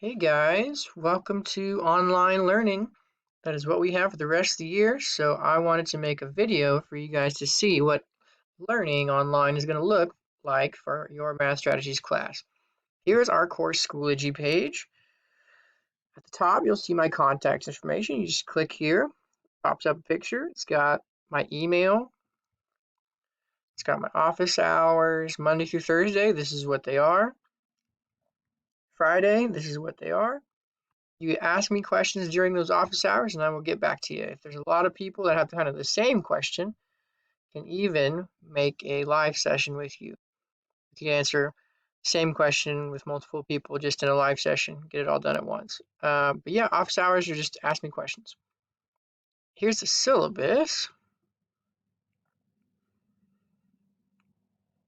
Hey guys, welcome to online learning. That is what we have for the rest of the year, so I wanted to make a video for you guys to see what learning online is going to look like for your Math Strategies class. Here's our course Schoology page. At the top, you'll see my contact information. You just click here, pops up a picture. It's got my email, it's got my office hours, Monday through Thursday, this is what they are. Friday, this is what they are. You ask me questions during those office hours and I will get back to you. If there's a lot of people that have kind of the same question, I can even make a live session with you. You can answer the same question with multiple people just in a live session, get it all done at once. But yeah, office hours are just ask me questions. Here's the syllabus.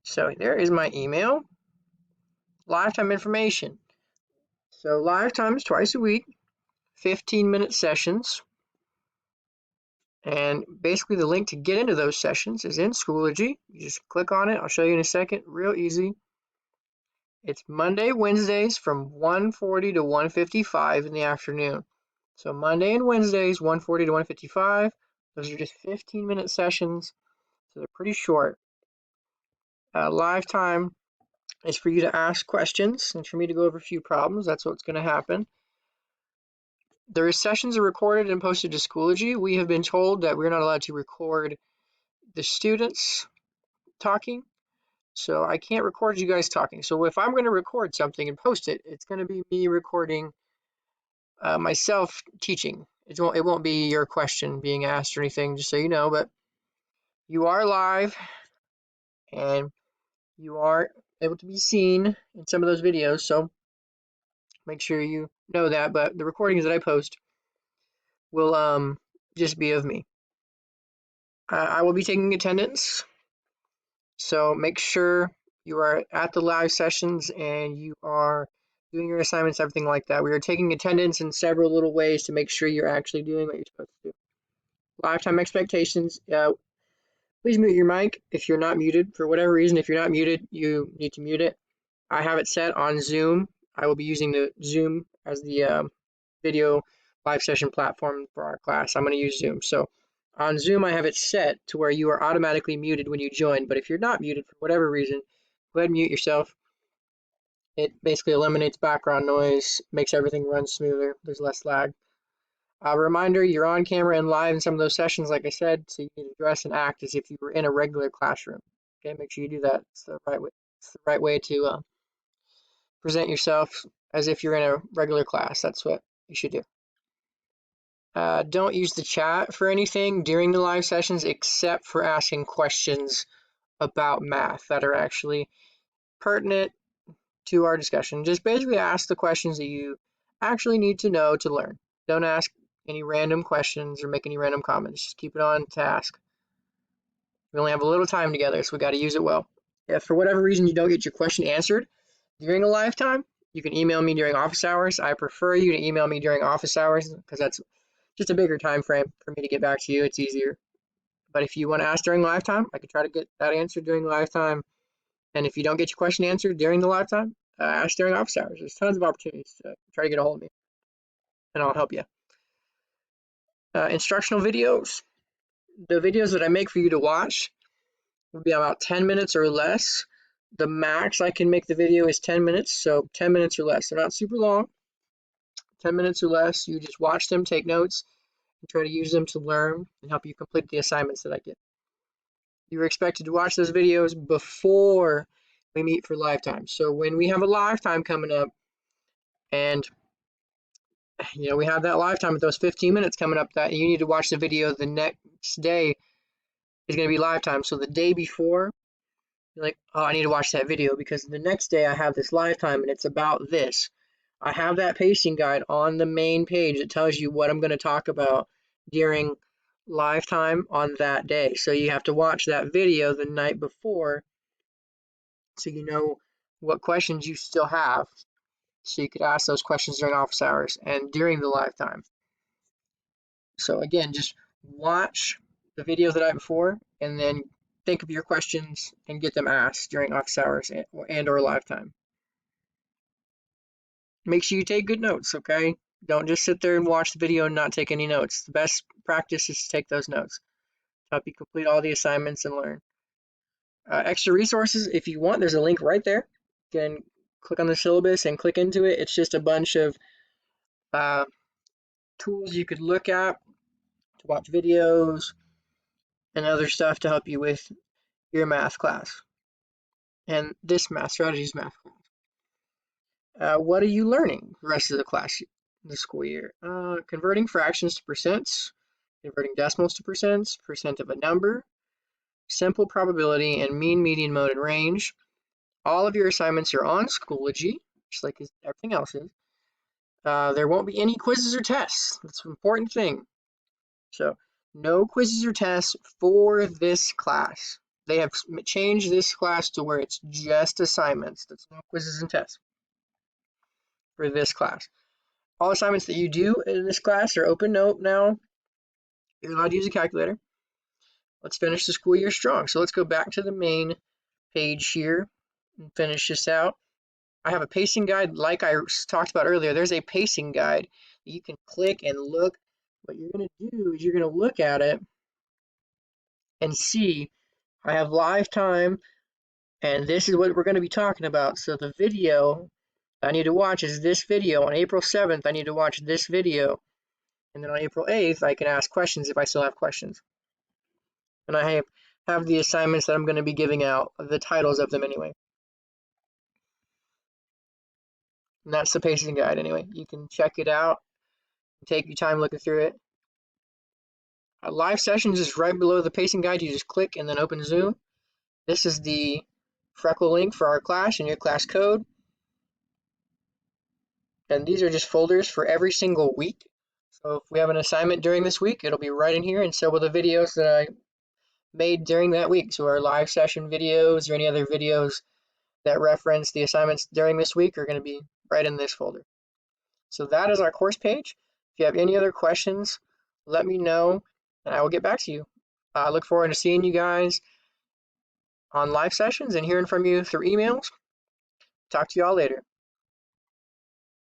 So there is my email. Lifetime information. So lifetime is twice a week, 15-minute sessions. And basically the link to get into those sessions is in Schoology. You just click on it. I'll show you in a second. Real easy. It's Monday, Wednesdays from 1:40 to 1:55 in the afternoon. So Monday and Wednesdays, 1:40 to 1:55. Those are just 15-minute sessions, so they're pretty short. Live time is for you to ask questions and for me to go over a few problems. That's what's going to happen. The sessions are recorded and posted to Schoology. We have been told that we're not allowed to record the students talking, so I can't record you guys talking. So if I'm going to record something and post it, it's going to be me recording myself teaching. It won't be your question being asked or anything, just so you know, but you are live and you are able to be seen in some of those videos, so make sure you know that. But the recordings that I post will just be of me. I will be taking attendance, so make sure you are at the live sessions and you are doing your assignments, everything like that. We are taking attendance in several little ways to make sure you're actually doing what you're supposed to do. Lifetime expectations. Please mute your mic if you're not muted. For whatever reason, if you're not muted, you need to mute it. I have it set on Zoom. I will be using the Zoom as the video live session platform for our class. I'm going to use Zoom. So on Zoom, I have it set to where you are automatically muted when you join. But if you're not muted for whatever reason, go ahead and mute yourself. It basically eliminates background noise, makes everything run smoother. There's less lag. A reminder, you're on camera and live in some of those sessions, like I said, so you need to dress and act as if you were in a regular classroom. Okay, make sure you do that. It's the right way. It's the right way to present yourself as if you're in a regular class. That's what you should do. Don't use the chat for anything during the live sessions except for asking questions about math that are actually pertinent to our discussion. Just basically ask the questions that you actually need to know to learn. Don't ask any random questions or make any random comments. Just keep it on task. We only have a little time together, so we got to use it well. If for whatever reason you don't get your question answered during a live time, you can email me during office hours. I prefer you to email me during office hours because that's just a bigger time frame for me to get back to you. It's easier. But if you want to ask during live time, I can try to get that answered during live time. And if you don't get your question answered during the live time, ask during office hours. There's tons of opportunities to try to get a hold of me, and I'll help you. Instructional videos. The videos that I make for you to watch will be about 10 minutes or less. The max I can make the video is 10 minutes, so 10 minutes or less. They're not super long. 10 minutes or less. You just watch them, take notes, and try to use them to learn and help you complete the assignments that I get. You're expected to watch those videos before we meet for live time. So when we have a live time coming up, and we have that live time with those 15 minutes coming up, that you need to watch the video the next day is going to be live time. So the day before, you're like, oh, I need to watch that video because the next day I have this live time and it's about this. I have that pacing guide on the main page that tells you what I'm going to talk about during live time on that day. So you have to watch that video the night before so you know what questions you still have. So you could ask those questions during office hours and during the live time. So again, just watch the videos the night before and then think of your questions and get them asked during office hours and or live time. Make sure you take good notes, okay? Don't just sit there and watch the video and not take any notes. The best practice is to take those notes to help you complete all the assignments and learn. Extra resources, if you want, there's a link right there. You can click on the syllabus and click into it. It's just a bunch of tools you could look at to watch videos and other stuff to help you with your math class and this math strategies math class. What are you learning the rest of the class, the school year? Converting fractions to percents, converting decimals to percents, percent of a number, simple probability, and mean, median, mode, and range. All of your assignments are on Schoology, just like everything else is. There won't be any quizzes or tests. That's an important thing. So no quizzes or tests for this class. They have changed this class to where it's just assignments. There's no quizzes and tests for this class. All assignments that you do in this class are open note now. You're allowed to use a calculator. Let's finish the school year strong. So let's go back to the main page here and finish this out. I have a pacing guide like I talked about earlier. There's a pacing guide that you can click and look. What you're going to do is you're going to look at it and see I have live time, and this is what we're going to be talking about. So the video I need to watch is this video. On April 7th, I need to watch this video. And then on April 8th, I can ask questions if I still have questions. And I have the assignments that I'm going to be giving out, the titles of them anyway. And that's the pacing guide anyway. You can check it out, take your time looking through it. Live sessions is right below the pacing guide. You just click and then open Zoom. This is the Freckle link for our class and your class code. And these are just folders for every single week. So if we have an assignment during this week, it'll be right in here, and so will the videos that I made during that week. So our live session videos or any other videos that reference the assignments during this week are going to be right in this folder. So that is our course page. If you have any other questions, let me know and I will get back to you. I look forward to seeing you guys on live sessions and hearing from you through emails. Talk to you all later.